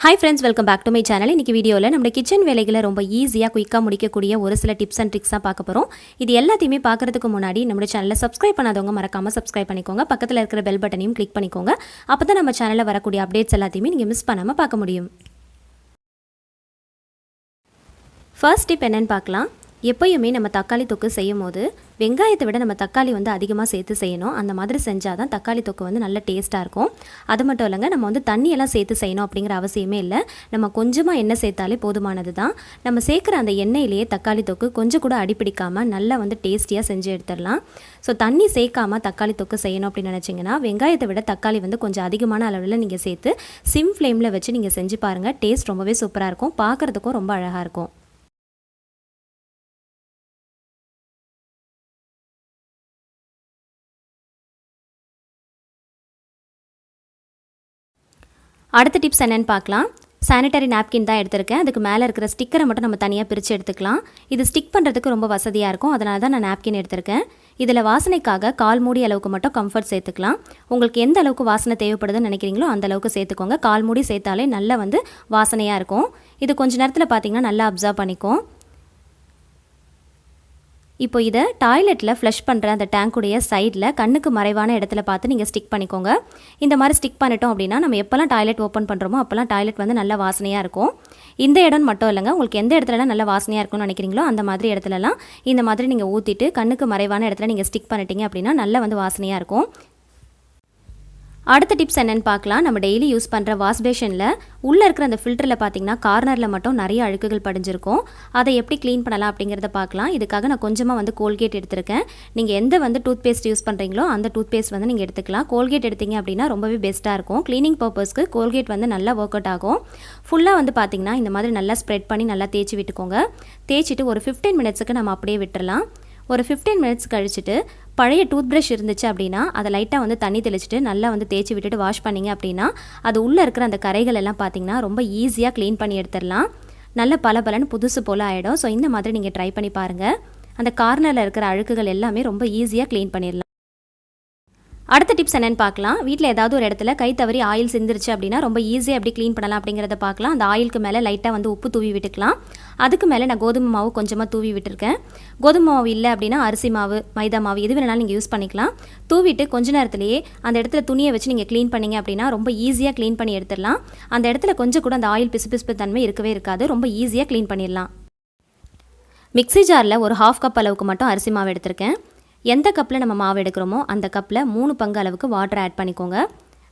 Hi friends, welcome back to my channel. இன்றைக்கி வீடியோவில் நம்ம கிச்சன் வேலைகளை ரொம்ப ஈஸியாக குயிக்காக முடிக்கக்கூடிய ஒரு சில டிப்ஸ் அண்ட் ட்ரிக்ஸாக பார்க்க போகிறோம். இது எல்லாத்தையுமே பார்க்குறதுக்கு முன்னாடி நம்ம சேனலை சப்ஸ்கிரைப் பண்ணாதவங்க மறக்காமல் சப்ஸ்கிரைப் பண்ணிக்கோங்க. பக்கத்தில் இருக்கிற பெல் பட்டனையும் கிளிக் பண்ணிக்கோங்க. அப்போ தான் நம்ம சேனலில் வரக்கூடிய அப்டேட்ஸ் எல்லாத்தையுமே நீங்கள் மிஸ் பண்ணாமல் பார்க்க முடியும். ஃபர்ஸ்ட் டிப் என்னென்னு பார்க்கலாம். எப்போயுமே நம்ம தக்காளி தொக்கு செய்யும் போது வெங்காயத்தை விட நம்ம தக்காளி அதிகமாக சேர்த்து செய்யணும். அந்த மாதிரி செஞ்சால் தான் தக்காளி தொக்கு நல்ல டேஸ்ட்டாக இருக்கும். அது மட்டும் இல்லைங்க, நம்ம தண்ணியெல்லாம் சேர்த்து செய்யணும் அப்படிங்கிற அவசியமே இல்லை. நம்ம கொஞ்சமாக எண்ணெய் சேர்த்தாலே போதுமானது தான். நம்ம சேர்க்குற அந்த எண்ணெயிலேயே தக்காளி தொக்கு கொஞ்சம் கூட அடிப்பிடிக்காமல் நல்லா டேஸ்டியாக செஞ்சு எடுத்துடலாம். ஸோ தண்ணி சேர்க்காமல் தக்காளி தொக்கு செய்யணும் அப்படின்னு நினச்சிங்கன்னா வெங்காயத்தை விட தக்காளி கொஞ்சம் அதிகமான அளவில் நீங்கள் சேர்த்து சிம் ஃப்ளேமில் வச்சு நீங்கள் செஞ்சு பாருங்கள். டேஸ்ட் ரொம்பவே சூப்பராக இருக்கும், பார்க்குறதுக்கும் ரொம்ப அழகாக இருக்கும். அடுத்த டிப்ஸ் என்னென்னு பார்க்கலாம். சானிட்டரி நாப்கின் தான் எடுத்திருக்கேன். அதுக்கு மேலே இருக்கிற ஸ்டிக்கரை மட்டும் நம்ம தனியாக பிரித்து எடுத்துக்கலாம். இது ஸ்டிக் பண்ணுறதுக்கு ரொம்ப வசதியாக இருக்கும், அதனால தான் நான் நாப்கின் எடுத்திருக்கேன். இதில் வாசனைக்காக 1/4 மூடி அளவுக்கு மட்டும் கம்ஃபர்ட் சேர்த்துக்கலாம். உங்களுக்கு எந்த அளவுக்கு வாசனை தேவைப்படுதுன்னு நினைக்கிறீங்களோ அந்த அளவுக்கு சேர்த்துக்கோங்க. 1/4 மூடி சேர்த்தாலே நல்லா வாசனையாக இருக்கும். இது கொஞ்சம் நேரத்தில் பார்த்திங்கன்னா நல்லா அப்சர்வ் பண்ணிக்கும். இப்போ இதை டாய்லெட்டில் ஃப்ளஷ் பண்ணுற அந்த டேங்க்குடைய சைடில் கண்ணுக்கு மறைவான இடத்துல பார்த்து நீங்கள் ஸ்டிக் பண்ணிக்கோங்க. இந்த மாதிரி ஸ்டிக் பண்ணிட்டோம் அப்படின்னா நம்ம எப்போல்லாம் டாய்லெட் ஓப்பன் பண்ணுறோமோ அப்போல்லாம் டாய்லெட் நல்ல வாசனையாக இருக்கும். இந்த இடம் மட்டும் இல்லைங்க, உங்களுக்கு எந்த இடத்துலலாம் நல்ல வாசனையாக இருக்கும்னு நினைக்கிறீங்களோ அந்த மாதிரி இடத்துலலாம் இந்த மாதிரி நீங்கள் ஊற்றிட்டு கண்ணுக்கு மறைவான இடத்துல நீங்கள் ஸ்டிக் பண்ணிட்டீங்க அப்படின்னா நல்லா வாசனையாக இருக்கும். அடுத்த டிப்ஸ் என்னென்னு பார்க்கலாம். நம்ம டெய்லி யூஸ் பண்ணுற வாஷ் பேஷனில் உள்ளே இருக்கிற அந்த ஃபில்டரில் பார்த்திங்கன்னா கார்னரில் மட்டும் நிறைய அழுக்குகள் படிஞ்சிருக்கும். அதை எப்படி க்ளீன் பண்ணலாம் அப்படிங்கிறத பார்க்கலாம். இதுக்காக நான் கொஞ்சமாக கோல்கேட் எடுத்திருக்கேன். நீங்கள் எந்த டூத் பேஸ்ட் யூஸ் பண்ணுறீங்களோ அந்த டூத் பேஸ்ட் நீங்கள் எடுத்துக்கலாம். கோல்கேட் எடுத்தீங்க அப்படின்னா ரொம்பவே பெஸ்ட்டாக இருக்கும். க்ளீனிங் பர்பஸ்க்கு கோல்கேட் நல்லா ஒர்க் அவுட் ஆகும். ஃபுல்லாக பார்த்திங்கன்னா இந்த மாதிரி நல்லா ஸ்ப்ரெட் பண்ணி நல்லா தேய்ச்சி விட்டுக்கோங்க. தேய்ச்சிட்டு ஒரு 15 மினிட்ஸுக்கு நம்ம அப்படியே விட்டுறலாம். ஒரு 15 மினிட்ஸ் கழிச்சுட்டு பழைய டூத் ப்ரஷ் இருந்துச்சு அப்படின்னா அதை லைட்டாக தண்ணி தெளிச்சுட்டு நல்லா தேய்ச்சி விட்டுட்டு வாஷ் பண்ணிங்க அப்படின்னா அது உள்ளே இருக்கிற அந்த கரைகள் எல்லாம் பார்த்திங்கன்னா ரொம்ப ஈஸியாக க்ளீன் பண்ணி எடுத்துடலாம். நல்ல பலன்னு புதுசு போல் ஆகிடும். ஸோ இந்த மாதிரி நீங்கள் ட்ரை பண்ணி பாருங்கள். அந்த கார்னரில் இருக்கிற அழுக்குகள் எல்லாமே ரொம்ப ஈஸியாக க்ளீன் பண்ணிடலாம். அடுத்த டிப்ஸ் என்னென்னு பார்க்கலாம். வீட்டில் ஏதாவது ஒரு இடத்துல கை தவறி ஆயில் சிந்திருச்சு அப்படின்னா ரொம்ப ஈஸியாக எப்படி க்ளீன் பண்ணலாம் அப்படிங்கிறத பார்க்கலாம். அந்த ஆயிலுக்கு மேலே லைட்டாக உப்பு தூவி விட்டுக்கலாம். அதுக்கு மேலே நான் கோதுமை மாவு கொஞ்சமாக தூவி விட்டுருக்கேன். கோதுமை மாவு இல்லை அப்படின்னா அரிசி மாவு, மைதா மாவு எது வேணாலும் நீங்கள் யூஸ் பண்ணிக்கலாம். தூவிட்டு கொஞ்ச நேரத்திலேயே அந்த இடத்துல துணியை வச்சு நீங்கள் க்ளீன் பண்ணிங்க அப்படின்னா ரொம்ப ஈஸியாக க்ளீன் பண்ணி எடுத்துடலாம். அந்த இடத்துல கொஞ்சம் கூட அந்த ஆயில் பிசு தன்மை இருக்கவே இருக்காது. ரொம்ப ஈஸியாக க்ளீன் பண்ணிடலாம். மிக்ஸி ஜாரில் ஒரு 1/2 கப் அளவுக்கு மட்டும் அரிசி மாவு எடுத்திருக்கேன். எந்த கப்பில் நம்ம மாவு எடுக்கிறோமோ அந்த கப்பில் 3 பங்கு அளவுக்கு வாட்டர் ஆட் பண்ணிக்கோங்க.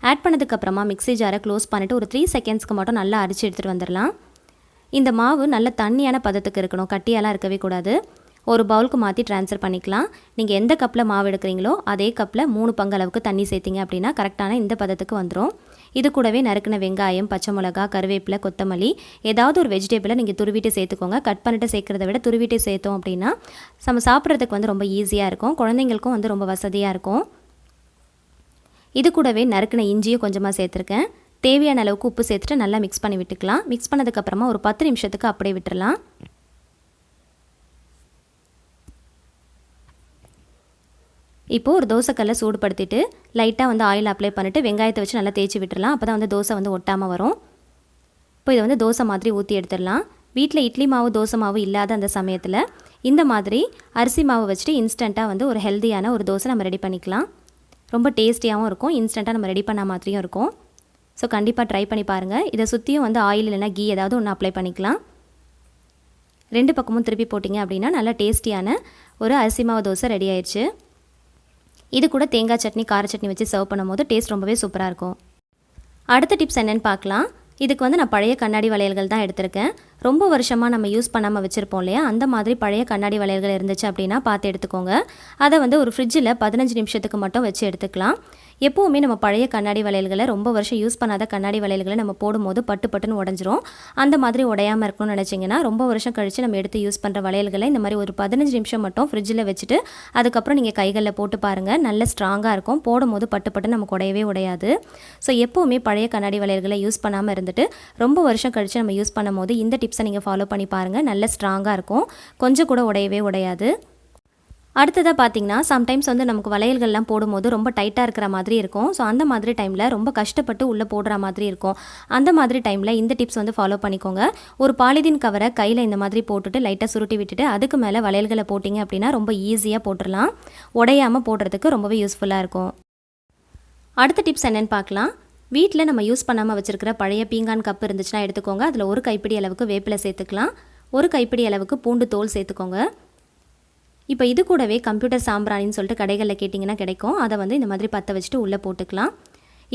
ஆட் பண்ணதுக்கப்புறமா மிக்ஸி ஜாரை க்ளோஸ் பண்ணிவிட்டு ஒரு 3 செகண்ட்ஸ்க்கு மட்டும் நல்லா அரைச்சி எடுத்துகிட்டு வந்துடலாம். இந்த மாவு நல்ல தண்ணியான பதத்துக்கு இருக்கணும், கட்டியெல்லாம் இருக்கவே கூடாது. ஒரு பவுலுக்கு மாற்றி ட்ரான்ஸ்ஃபர் பண்ணிக்கலாம். நீங்கள் எந்த கப்பில் மாவு எடுக்கிறீங்களோ அதே கப்பில் 3 பங்கு அளவுக்கு தண்ணி சேர்த்திங்க அப்படின்னா கரெக்டான இந்த பதத்துக்கு வந்துடும். இது கூடவே நறுக்கின வெங்காயம், பச்சை மிளகா, கருவேப்பிலை, கொத்தமல்லி ஏதாவது ஒரு வெஜிடபிளை நீங்கள் துருவிட்டு சேர்த்துக்கோங்க. கட் பண்ணிட்டு சேர்க்குறத விட துருவிட்டு சேர்த்தோம் அப்படின்னா நம்ம சாப்பிட்றதுக்கு ரொம்ப ஈஸியாக இருக்கும். குழந்தைங்களுக்கும் ரொம்ப வசதியாக இருக்கும். இது கூடவே நறுக்கின இஞ்சியும் கொஞ்சமாக சேர்த்துருக்கேன். தேவையான அளவுக்கு உப்பு சேர்த்துட்டு நல்லா மிக்ஸ் பண்ணி விட்டுக்கலாம். மிக்ஸ் பண்ணதுக்கப்புறமா ஒரு 10 நிமிஷத்துக்கு அப்படியே விட்டுடலாம். இப்போது ஒரு தோசைக்கல்லை சூடுபடுத்திட்டு லைட்டாக ஆயில் அப்ளை பண்ணிவிட்டு வெங்காயத்தை வச்சு நல்லா தேய்ச்சி விட்டுடலாம். அப்போ தான் தோசை ஒட்டாமல் வரும். இப்போ இதை தோசை மாதிரி ஊற்றி எடுத்துடலாம். வீட்டில் இட்லி மாவு, தோசை மாவு இல்லாத அந்த சமயத்தில் இந்த மாதிரி அரிசி மாவு வச்சுட்டு இன்ஸ்டண்ட்டாக ஒரு ஹெல்த்தியான ஒரு தோசை நம்ம ரெடி பண்ணிக்கலாம். ரொம்ப டேஸ்டியாகவும் இருக்கும், இன்ஸ்டண்ட்டாக நம்ம ரெடி பண்ண மாதிரியும் இருக்கும். ஸோ கண்டிப்பாக ட்ரை பண்ணி பாருங்கள். இதை சுற்றியும் ஆயில் இல்லைனா கீ ஏதாவது ஒன்று அப்ளை பண்ணிக்கலாம். 2 பக்கமும் திருப்பி போட்டிங்க அப்படின்னா நல்லா டேஸ்டியான ஒரு அரிசி மாவு தோசை ரெடி ஆயிடுச்சு. இது கூட தேங்காய் சட்னி, கார சட்னி வச்சு சர்வ் பண்ணும்போது டேஸ்ட் ரொம்பவே சூப்பராக இருக்கும். அடுத்த டிப்ஸ் என்னென்னு பார்க்கலாம். இதுக்கு நான் பழைய கண்ணாடி வளையல்கள் தான் எடுத்திருக்கேன். ரொம்ப வருஷமாக நம்ம யூஸ் பண்ணாமல் வச்சுருப்போம் இல்லையா, அந்த மாதிரி பழைய கண்ணாடி வளையல்கள் இருந்துச்சு அப்படின்னா பார்த்து எடுத்துக்கோங்க. அதை ஒரு ஃப்ரிட்ஜில் 15 நிமிஷத்துக்கு மட்டும் வச்சு எடுத்துக்கலாம். எப்போவுமே நம்ம பழைய கண்ணாடி வளையல்களை ரொம்ப வருஷம் யூஸ் பண்ணாத கண்ணாடி வளையல்களை நம்ம போடும்போது பட்டுன்னு உடஞ்சிரும். அந்த மாதிரி உடையாமல் இருக்கணும்னு நினச்சிங்கன்னா ரொம்ப வருஷம் கழித்து நம்ம எடுத்து யூஸ் பண்ணுற வளையல்களை இந்த மாதிரி ஒரு 15 நிமிஷம் மட்டும் ஃப்ரிட்ஜில் வச்சுட்டு அதுக்கப்புறம் நீங்கள் கைகளில் போட்டு பாருங்கள். நல்ல ஸ்ட்ராங்காக இருக்கும். போடும்போது பட்டு நமக்கு உடையவே உடையாது. ஸோ எப்போவுமே பழைய கண்ணாடி வளையல்களை யூஸ் பண்ணாமல் இருந்துட்டு ரொம்ப வருஷம் கழித்து நம்ம யூஸ் பண்ணும்போது இந்த டிப்ஸை நீங்கள் ஃபாலோ பண்ணி பாருங்கள். நல்ல ஸ்ட்ராங்காக இருக்கும், கொஞ்சம் கூட உடையவே உடையாது. அடுத்ததாக பார்த்தீங்கன்னா சம்டைம்ஸ் வந்து நமக்கு வளையல்கள்லாம் போடும்போது ரொம்ப டைட்டாக இருக்கிற மாதிரி இருக்கும். ஸோ அந்த மாதிரி டைமில் ரொம்ப கஷ்டப்பட்டு உள்ளே போடுற மாதிரி இருக்கும். அந்த மாதிரி டைமில் இந்த டிப்ஸ் வந்து ஃபாலோ பண்ணிக்கோங்க. ஒரு பாலிதீன் கவரை கையில் இந்த மாதிரி போட்டுட்டு லைட்டாக சுருட்டி விட்டுட்டு அதுக்கு மேலே வளையல்களை போட்டிங்க அப்படின்னா ரொம்ப ஈஸியாக போட்டுடலாம். உடையாமல் போடுறதுக்கு ரொம்பவே யூஸ்ஃபுல்லாக இருக்கும். அடுத்த டிப்ஸ் என்னென்னு பார்க்கலாம். வீட்டில் நம்ம யூஸ் பண்ணாமல் வச்சுருக்கிற பழைய பீங்கான் கப் இருந்துச்சுன்னா எடுத்துக்கோங்க. அதில் ஒரு கைப்பிடி அளவுக்கு வேப்பிலை சேர்த்துக்கலாம். ஒரு கைப்பிடி அளவுக்கு பூண்டு தோல் சேர்த்துக்கோங்க. இப்போ இது கூடவே கம்ப்யூட்டர் சாம்பிராணின்னு சொல்லிட்டு கடைகளில் கேட்டிங்கன்னா கிடைக்கும். அதை வந்து இந்த மாதிரி பற்ற வச்சுட்டு உள்ளே போட்டுக்கலாம்.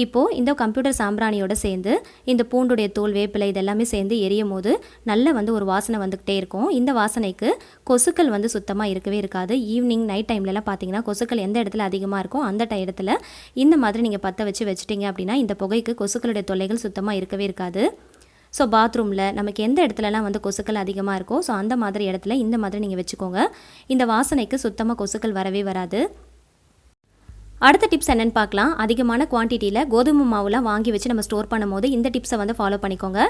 இப்போது இந்த கம்ப்யூட்டர் சாம்பிராணியோட சேர்ந்து இந்த பூண்டுடைய தோல் வேப்பிலை இதெல்லாமே சேர்ந்து எரியும் போது நல்ல வந்து ஒரு வாசனை வந்துக்கிட்டே இருக்கும். இந்த வாசனைக்கு கொசுக்கள் வந்து சுத்தமாக இருக்கவே இருக்காது. ஈவினிங் நைட் டைம்லலாம் பார்த்தீங்கன்னா கொசுக்கள் எந்த இடத்துல அதிகமாக இருக்கும் அந்த இடத்துல இந்த மாதிரி நீங்கள் பற்ற வச்சுட்டிங்க அப்படின்னா இந்த புகைக்கு கொசுக்களுடைய தொல்லைகள் சுத்தமாக இருக்கவே இருக்காது. ஸோ பாத்ரூமில் நமக்கு எந்த இடத்துலலாம் வந்து கொசுக்கள் அதிகமாக இருக்கோ ஸோ அந்த மாதிரி இடத்துல இந்த மாதிரி நீங்கள் வச்சுக்கோங்க. இந்த வாசனைக்கு சுத்தமாக கொசுக்கள் வரவே வராது. அடுத்த டிப்ஸ் என்னென்னு பார்க்கலாம். அதிகமான குவான்டிட்டியில் கோதுமை மாவுலாம் வாங்கி வச்சு நம்ம ஸ்டோர் பண்ணும்போது இந்த டிப்ஸை வந்து ஃபாலோ பண்ணிக்கோங்க.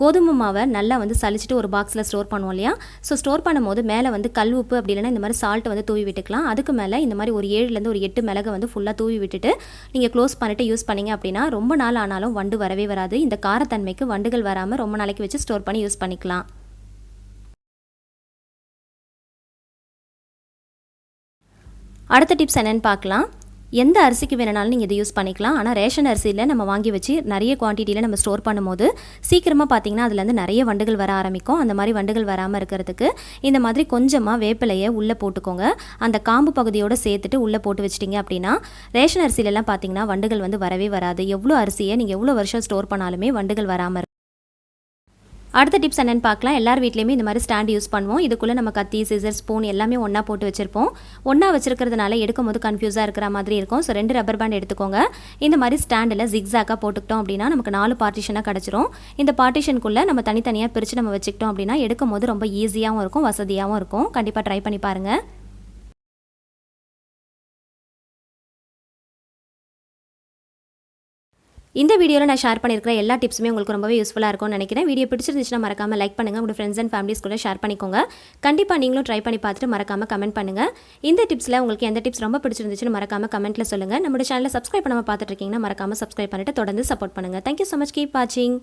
கோதுமை மாவை நல்லா வந்து சலிச்சிட்டு ஒரு பாக்ஸில் ஸ்டோர் பண்ணுவோம் இல்லையா. ஸோ ஸ்டோர் பண்ணும்போது மேலே வந்து கல் உப்பு அப்படி இல்லைன்னா இந்த மாதிரி சால்ட் வந்து தூவி விட்டுக்கலாம். அதுக்கு மேலே இந்த மாதிரி ஒரு 7லேருந்து ஒரு 8 மிளகு வந்து ஃபுல்லாக தூவி விட்டுட்டு நீங்கள் க்ளோஸ் பண்ணிவிட்டு யூஸ் பண்ணிங்க அப்படின்னா ரொம்ப நாள் ஆனாலும் வண்டு வரவே வராது. இந்த காரத்தன்மைக்கு வண்டுகள் வராமல் ரொம்ப நாளைக்கு வச்சு ஸ்டோர் பண்ணி யூஸ் பண்ணிக்கலாம். அடுத்த டிப்ஸ் என்னென்னு பார்க்கலாம். எந்த அரிசிக்கு வேணுனாலும் நீங்கள் இதை யூஸ் பண்ணிக்கலாம். ஆனால் ரேஷன் அரிசியில் நம்ம வாங்கி வச்சு நிறைய குவான்டிட்டியில் நம்ம ஸ்டோர் பண்ணும்போது சீக்கிரமாக பார்த்தீங்கன்னா அதுலேருந்து நிறைய வண்டுகள் வர ஆரம்பிக்கும். அந்த மாதிரி வண்டுகள் வராமல் இருக்கிறதுக்கு இந்த மாதிரி கொஞ்சமாக வேப்பிலையை உள்ளே போட்டுக்கோங்க. அந்த காம்பு பகுதியோடு சேர்த்துட்டு உள்ளே போட்டு வச்சிட்டிங்க அப்படின்னா ரேஷன் அரிசியிலலாம் பார்த்தீங்கன்னா வண்டுகள் வந்து வரவே வராது. எவ்வளோ அரிசியை நீங்கள் எவ்வளோ வருஷம் ஸ்டோர் பண்ணாலுமே வண்டுகள் வராமல் இருக்கும். அடுத்த டிப்ஸ் என்னென்னு பார்க்கலாம். எல்லார் வீட்லேயுமே இந்த மாதிரி ஸ்டாண்ட் யூஸ் பண்ணுவோம். இதுக்குள்ளே நம்ம கத்தி சிசர் ஸ்பூன் எல்லாமே ஒன்றா போட்டு வச்சுருப்போம். ஒன்றா வச்சுருக்கிறதுனால எடுக்கும் போது கன்ஃபியூஸாக இருக்கிற மாதிரி இருக்கும். ஸோ 2 ரப்பர் பேண்ட் எடுத்துக்கோங்க. இந்த மாதிரி ஸ்டாண்டில் ஜிக்ஸாக்காக போட்டுக்கிட்டோம் அப்படின்னா நமக்கு 4 பார்ட்டிஷனாக கிடச்சிரும். இந்த பார்ட்டிஷனுக்குள்ளே நம்ம தனித்தனியாக பிரித்து நம்ம வச்சுக்கிட்டோம் அப்படின்னா எடுக்கும் போது ரொம்ப ஈஸியாகவும் இருக்கும், வசதியாகவும் இருக்கும். கண்டிப்பாக ட்ரை பண்ணி பாருங்கள். இந்த வீடியோவில் நான் ஷேர் பண்ணியிருக்கிற எல்லா டிப்ஸுமே உங்களுக்கு ரொம்பவே யூஸ்ஃபுல்லாக இருக்கும்னு நினைக்கிறேன். வீடியோ பிடிச்சிருந்துச்சுன்னா மறக்காமல் லைக் பண்ணுங்கள். உங்கள் ஃப்ரெண்ட்ஸ் அண்ட் ஃபேமிலிஸ் கூட ஷேர் பண்ணிக்கோங்க. கண்டிப்பாக நீங்களும் ட்ரை பண்ணி பார்த்துட்டு மறக்காமல் கமெண்ட் பண்ணுங்கள். இந்த டிப்ஸில் உங்களுக்கு எந்த டிப்ஸ் ரொம்ப பிடிச்சிருந்துச்சுன்னு மறக்காமல் கமெண்ட்டில் சொல்லுங்கள். நம்மளோட சேனலை சப்ஸ்கிரைப் பண்ணாமல் பார்த்துட்டு இருக்கீங்கன்னா மறக்காமல் சப்ஸ்கிரைப் பண்ணிட்டு தொடர்ந்து சப்போர்ட் பண்ணுங்கள். Thank you so much. கீப் வாட்சிங்.